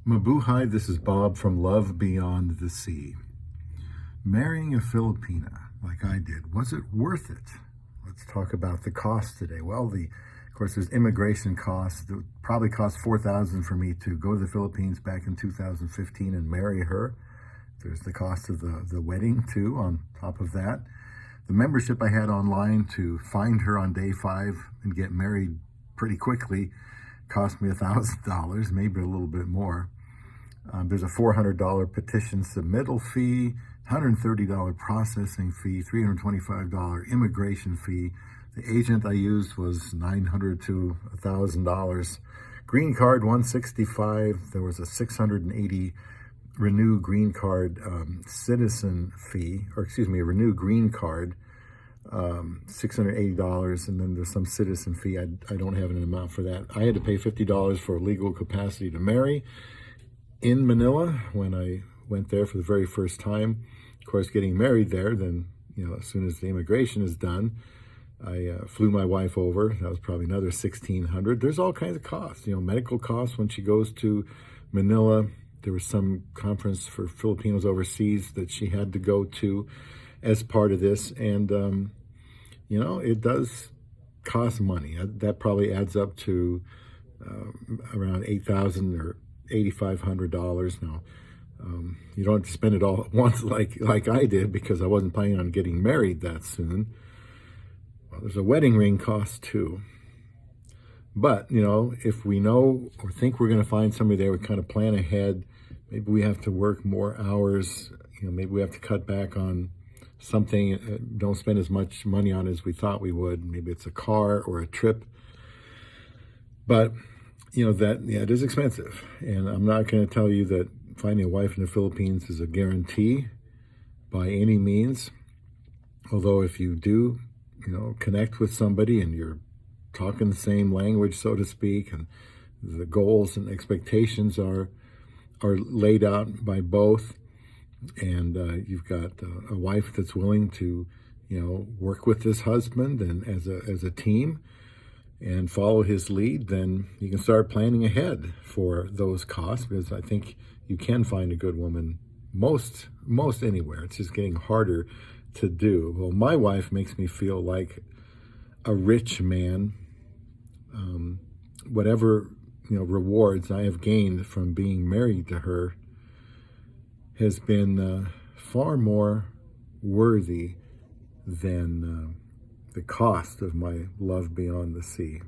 Mabuhay, this is Bob from Love Beyond the Sea. Marrying a Filipina like I did, was it worth it? Let's talk about the cost today. Well, of course, there's immigration costs. It probably cost $4,000 for me to go to the Philippines back in 2015 and marry her. There's the cost of the wedding too on top of that. The membership I had online to find her on day 5 and get married pretty quickly cost me $1,000, maybe a little bit more. There's a $400 petition submittal fee, $130 processing fee, $325 immigration fee. The agent I used was $900 to $1,000. Green card, $165. There was a $680 renew green card citizen fee, or excuse me, a renew green card, $680, and then there's some citizen fee. I don't have an amount for that. I had to pay $50 for legal capacity to marry in Manila when I went there for the very first time. Of course, getting married there, then, as soon as the immigration is done, I flew my wife over. That was probably another $1,600. There's all kinds of costs, medical costs when she goes to Manila. There was some conference for Filipinos overseas that she had to go to as part of this. And, it does cost money. That probably adds up to around $8,000 or $8,500. Now, you don't have to spend it all at once like I did, because I wasn't planning on getting married that soon. Well, there's a wedding ring cost too. But, if we know or think we're going to find somebody there, we kind of plan ahead. Maybe we have to work more hours. Maybe we have to cut back on something, don't spend as much money on as we thought we would. Maybe it's a car or a trip. But, it is expensive. And I'm not going to tell you that finding a wife in the Philippines is a guarantee by any means. Although if you do, connect with somebody and you're talking the same language, so to speak, and the goals and expectations are laid out by both, and you've got a wife that's willing to, work with this husband and as a team and follow his lead, then you can start planning ahead for those costs, because I think you can find a good woman most anywhere. It's just getting harder to do. Well, my wife makes me feel like a rich man. Whatever rewards I have gained from being married to her has been far more worthy than the cost of my love beyond the sea.